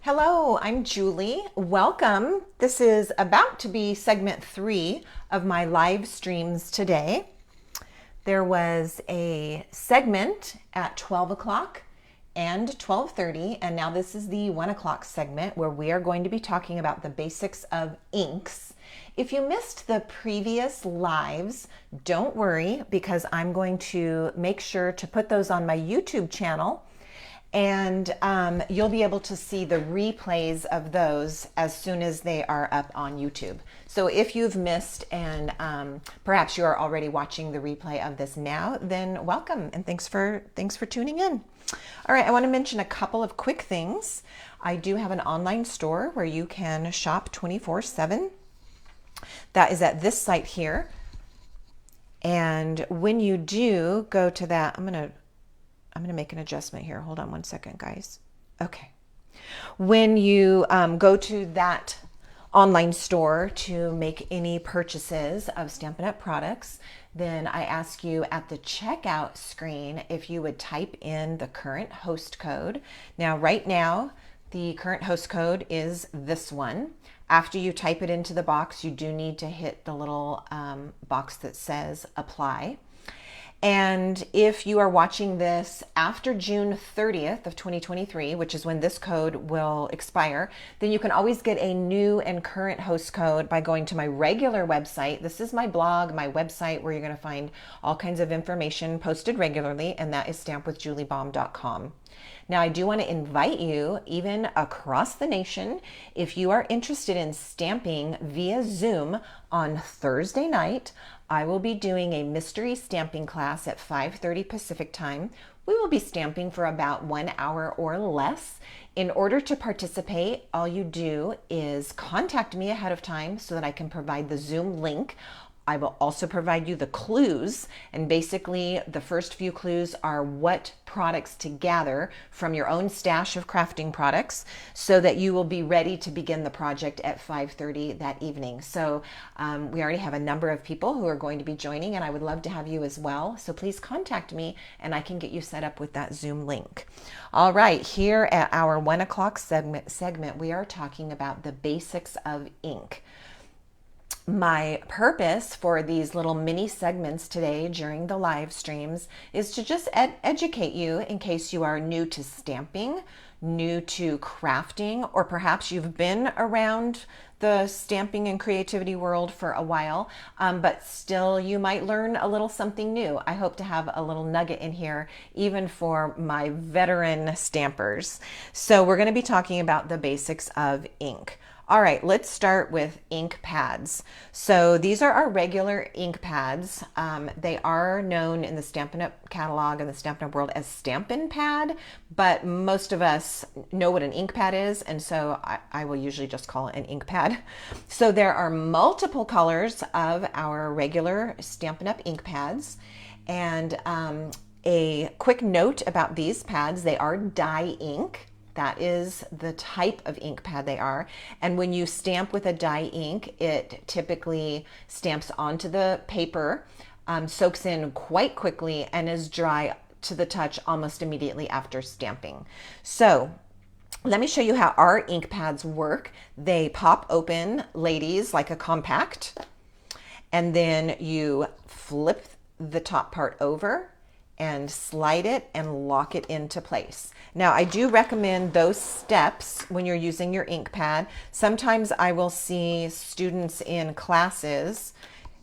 Hello, I'm Julie. Welcome. This is about to be segment 3 of my live streams today. There was a segment at 12 o'clock and 12:30, and now this is the 1 o'clock segment where we are going to be talking about the basics of inks. If you missed the previous lives, don't worry, because I'm going to make sure to put those on my YouTube channel, and you'll be able to see the replays of those as soon as they are up on YouTube. So if you've missed and perhaps you are already watching the replay of this now, then welcome and thanks for tuning in. All right, I want to mention a couple of quick things. I do have an online store where you can shop 24/7. That is at this site here. And when you do go to that, I'm going to make an adjustment here. Hold on one second, guys. Okay. When you go to that online store to make any purchases of Stampin' Up! Products, then I ask you at the checkout screen if you would type in the current host code. Now, right now, the current host code is this one. After you type it into the box, you do need to hit the little box that says apply. And if you are watching this after June 30th of 2023, which is when this code will expire, then you can always get a new and current host code by going to my regular website. This is my blog, my website, where you're going to find all kinds of information posted regularly, and that is stampwithjuliebaum.com. Now, I do want to invite you, even across the nation, if you are interested in stamping via Zoom on Thursday night, I will be doing a mystery stamping class at 5:30 Pacific time. We will be stamping for about 1 hour or less. In order to participate, all you do is contact me ahead of time so that I can provide the Zoom link. I will also provide you the clues, and basically the first few clues are what products to gather from your own stash of crafting products so that you will be ready to begin the project at 5:30 that evening. So we already have a number of people who are going to be joining, and I would love to have you as well. So please contact me and I can get you set up with that Zoom link. All right, here at our 1 o'clock segment, we are talking about the basics of ink. My purpose for these little mini segments today during the live streams is to just educate you in case you are new to stamping, new to crafting, or perhaps you've been around the stamping and creativity world for a while, but still you might learn a little something new. I hope to have a little nugget in here even for my veteran stampers. So we're going to be talking about the basics of ink. All right, let's start with ink pads. So these are our regular ink pads. They are known in the Stampin' Up! Catalog and the Stampin' Up! World as Stampin' Pad, but most of us know what an ink pad is, and so I will usually just call it an ink pad. So there are multiple colors of our regular Stampin' Up! Ink pads, and a quick note about these pads: they are dye ink. That is the type of ink pad they are. And when you stamp with a dye ink, it typically stamps onto the paper, soaks in quite quickly, and is dry to the touch almost immediately after stamping. So let me show you how our ink pads work. They pop open, ladies, like a compact, and then you flip the top part over and slide it and lock it into place. Now, I do recommend those steps when you're using your ink pad. Sometimes I will see students in classes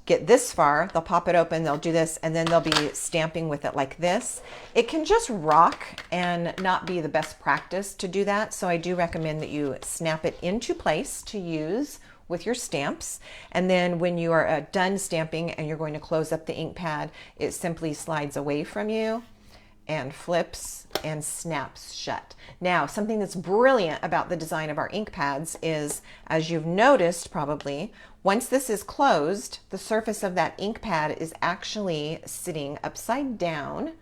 get this far, they'll pop it open, they'll do this, and then they'll be stamping with it like this. It can just rock and not be the best practice to do that. So I do recommend that you snap it into place to use with your stamps, and then when you are done stamping and you're going to close up the ink pad, it simply slides away from you and flips and snaps shut. Now, something that's brilliant about the design of our ink pads is, as you've noticed probably, once this is closed, the surface of that ink pad is actually sitting upside down,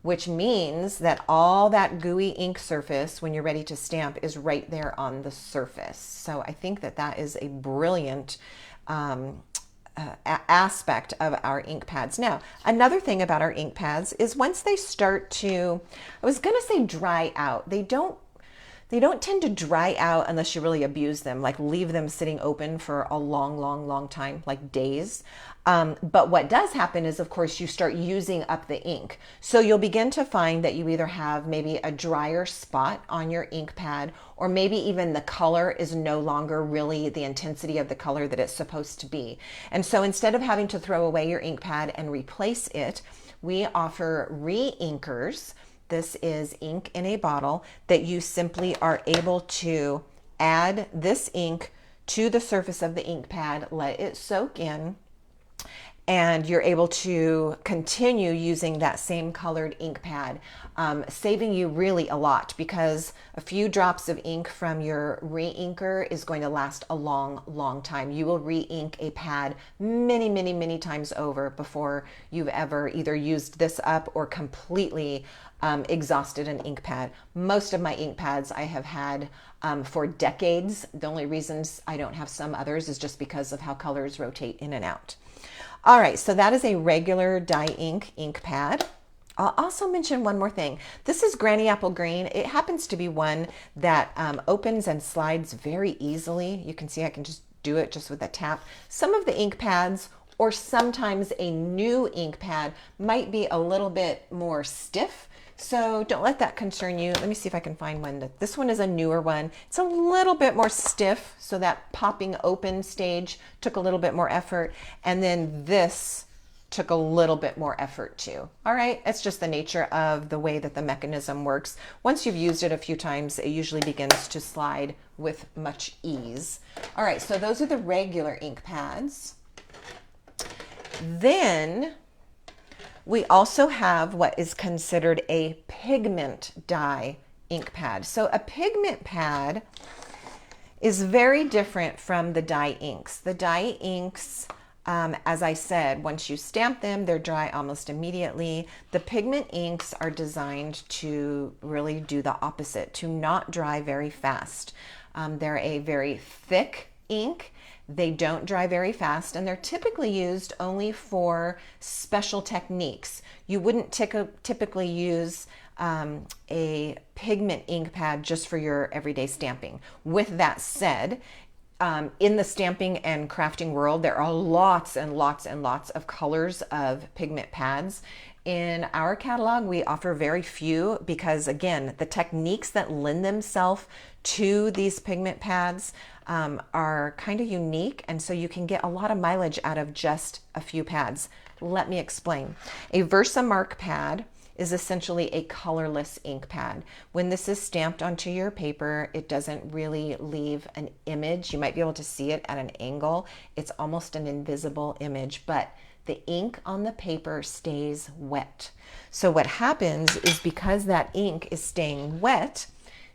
which means that all that gooey ink surface when you're ready to stamp is right there on the surface. So I think that that is a brilliant aspect of our ink pads. Now, another thing about our ink pads is once they start to, I was going to say dry out, they don't tend to dry out unless you really abuse them, like leave them sitting open for a long time, like days. But what does happen is, of course, you start using up the ink. So you'll begin to find that you either have maybe a drier spot on your ink pad, or maybe even the color is no longer really the intensity of the color that it's supposed to be. And so instead of having to throw away your ink pad and replace it, we offer re-inkers. This is ink in a bottle that you simply are able to add this ink to the surface of the ink pad, let it soak in, and you're able to continue using that same colored ink pad, saving you really a lot, because a few drops of ink from your re-inker is going to last a long time. You will re-ink a pad many times over before you've ever either used this up or completely exhausted an ink pad. Most of my ink pads I have had for decades. The only reasons I don't have some others is just because of how colors rotate in and out. All right, so that is a regular dye ink pad. I'll also mention one more thing. This is Granny Apple Green. It happens to be one that opens and slides very easily. You can see I can just do it just with a tap. Some of the ink pads, or sometimes a new ink pad, might be a little bit more stiff. So don't let that concern you. Let me see if I can find one. This one is a newer one. It's a little bit more stiff, so that popping open stage took a little bit more effort. And then this took a little bit more effort too. All right, it's just the nature of the way that the mechanism works. Once you've used it a few times, it usually begins to slide with much ease. All right, so those are the regular ink pads. Then we also have what is considered a pigment dye ink pad. So a pigment pad is very different from the dye inks. The dye inks, as I said, once you stamp them, they're dry almost immediately. The pigment inks are designed to really do the opposite, to not dry very fast. They're a very thick ink. They don't dry very fast, and they're typically used only for special techniques. You wouldn't typically use a pigment ink pad just for your everyday stamping. With that said, in the stamping and crafting world, there are lots and lots of colors of pigment pads. In our catalog, we offer very few because, again, the techniques that lend themselves to these pigment pads are kind of unique, and so you can get a lot of mileage out of just a few pads. Let me explain. A Versamark pad is essentially a colorless ink pad. When this is stamped onto your paper, it doesn't really leave an image. You might be able to see it at an angle. It's almost an invisible image, but the ink on the paper stays wet. So what happens is, because that ink is staying wet,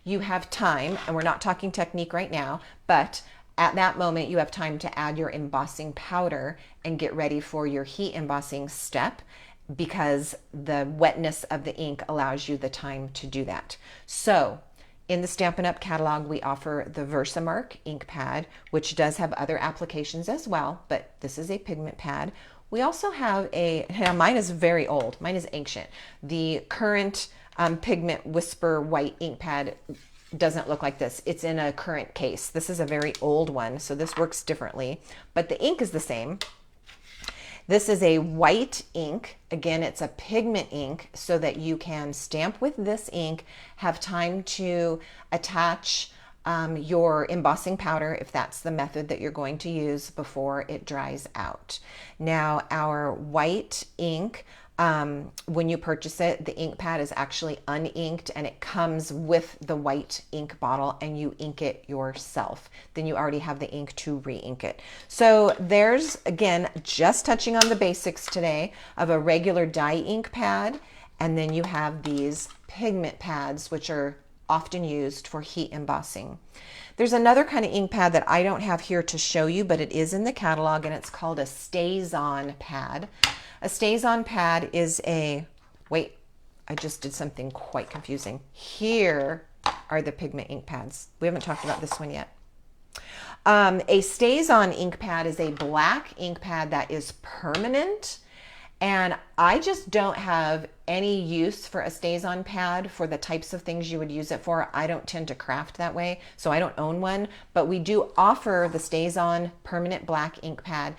you have time, and we're not talking technique right now, but at that moment you have time to add your embossing powder and get ready for your heat embossing step, because the wetness of the ink allows you the time to do that. So in the Stampin' Up! Catalog, we offer the Versamark ink pad, which does have other applications as well, but this is a pigment pad. We also have now mine is very old, mine is ancient. The current Pigment Whisper white ink pad doesn't look like this. It's in a current case. This is a very old one, so this works differently, but the ink is the same. This is a white ink. Again, it's a pigment ink, so that you can stamp with this ink, have time to attach your embossing powder, if that's the method that you're going to use, before it dries out. Now, our white ink, when you purchase it, the ink pad is actually uninked, and it comes with the white ink bottle, and you ink it yourself. Then you already have the ink to re-ink it. So there's, again, just touching on the basics today of a regular dye ink pad, and then you have these pigment pads, which are often used for heat embossing. There's another kind of ink pad that I don't have here to show you, but it is in the catalog, and it's called a Stays-On pad. A Stays-On pad is a, wait, I just did something quite confusing. Here are the pigment ink pads. We haven't talked about this one yet. A Stays-On ink pad is a black ink pad that is permanent, And I just don't have any use for a StazOn pad for the types of things you would use it for. I don't tend to craft that way, so I don't own one, but we do offer the StazOn permanent black ink pad.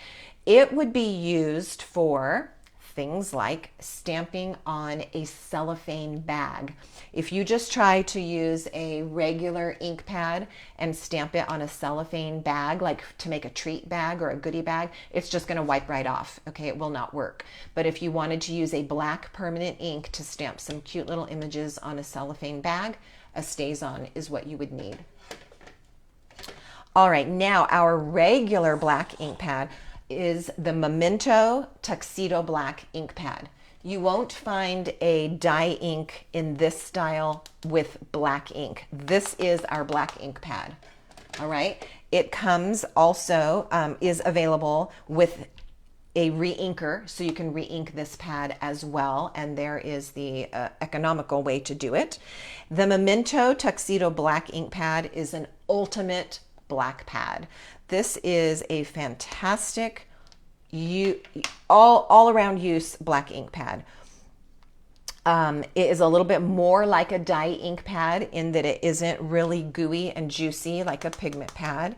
It would be used for things like stamping on a cellophane bag. If you just try to use a regular ink pad and stamp it on a cellophane bag, like to make a treat bag or a goodie bag, it's just going to wipe right off. Okay, it will not work. But if you wanted to use a black permanent ink to stamp some cute little images on a cellophane bag, a StazOn is what you would need. All right, now our regular black ink pad is the Memento Tuxedo Black ink pad. You won't find a dye ink in this style with black ink. This is our black ink pad. All right. It comes also, is available with a re-inker, so you can re-ink this pad as well, and there is the economical way to do it. The Memento Tuxedo Black ink pad is an ultimate black pad. This is a fantastic all around use black ink pad. It is a little bit more like a dye ink pad in that it isn't really gooey and juicy like a pigment pad,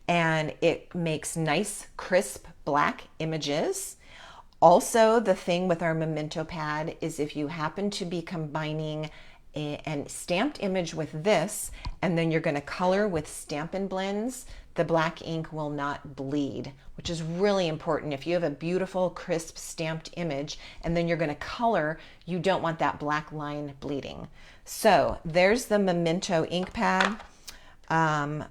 and it makes nice crisp black images. Also, the thing with our Memento pad is if you happen to be combining a stamped image with this, and then you're going to color with Stampin' Blends, the black ink will not bleed, which is really important. If you have a beautiful, crisp, stamped image, and then you're going to color, you don't want that black line bleeding. So there's the Memento ink pad.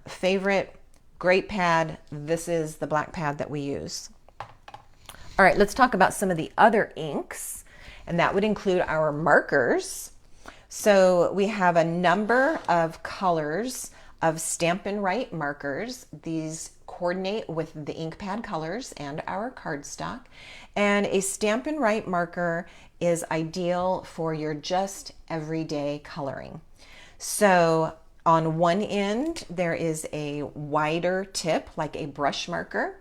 Favorite, great pad. This is the black pad that we use. All right, let's talk about some of the other inks, and that would include our markers. So we have a number of colors of Stampin' Right markers. These coordinate with the ink pad colors and our cardstock. And a Stampin' Right marker is ideal for your just everyday coloring. So on one end, there is a wider tip, like a brush marker.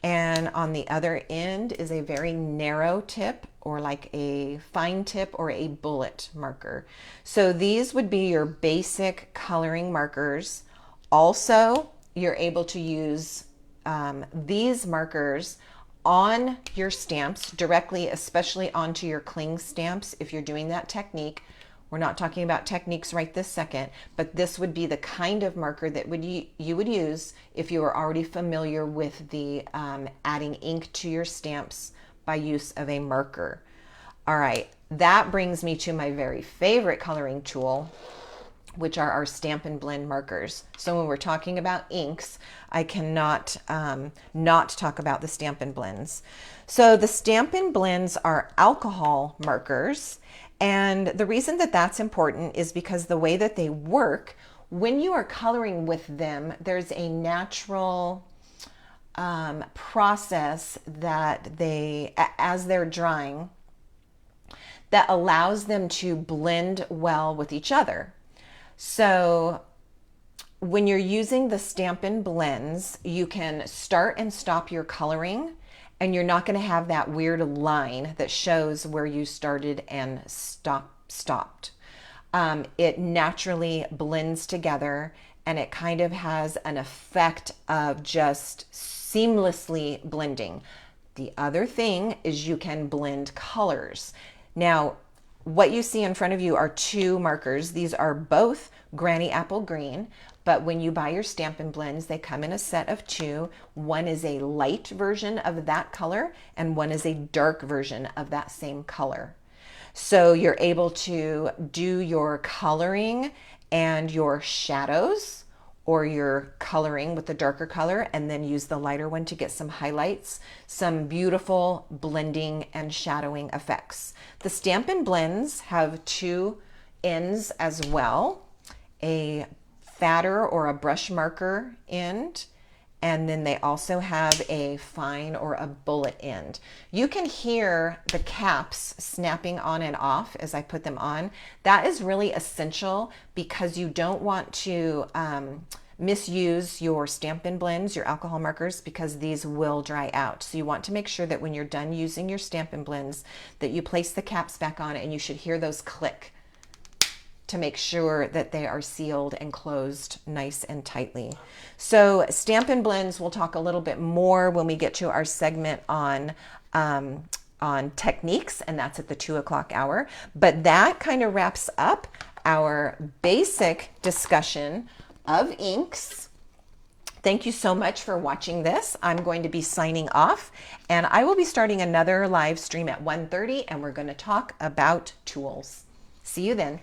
And on the other end is a very narrow tip, or like a fine tip or a bullet marker. So these would be your basic coloring markers. Also, you're able to use these markers on your stamps directly, especially onto your cling stamps if you're doing that technique. We're not talking about techniques right this second, but this would be the kind of marker that you would use if you were already familiar with the adding ink to your stamps by use of a marker. All right, that brings me to my very favorite coloring tool, which are our Stampin' Blend markers. So when we're talking about inks, I cannot not talk about the Stampin' Blends. So the Stampin' Blends are alcohol markers. And the reason that that's important is because the way that they work, when you are coloring with them, there's a natural process that as they're drying, that allows them to blend well with each other. So when you're using the Stampin' Blends, you can start and stop your coloring, and you're not going to have that weird line that shows where you started and stopped. It naturally blends together, and it kind of has an effect of just seamlessly blending. The other thing is you can blend colors. Now, what you see in front of you are two markers. These are both Granny Apple Green, but when you buy your Stampin' Blends, they come in a set of two. One is a light version of that color, and one is a dark version of that same color. So you're able to do your coloring and your shadows, or your coloring with the darker color, and then use the lighter one to get some highlights, some beautiful blending and shadowing effects. The Stampin' Blends have two ends as well, a fatter or a brush marker end, and then they also have a fine or a bullet end. You can hear the caps snapping on and off as I put them on. That is really essential because you don't want to misuse your Stampin' Blends, your alcohol markers, because these will dry out. So you want to make sure that when you're done using your Stampin' Blends that you place the caps back on, and you should hear those click to make sure that they are sealed and closed nice and tightly. So Stampin' Blends, we'll talk a little bit more when we get to our segment on techniques, and that's at the 2 o'clock hour. But that kind of wraps up our basic discussion of inks. Thank you so much for watching this. I'm going to be signing off, and I will be starting another live stream at 1:30, and we're going to talk about tools. See you then.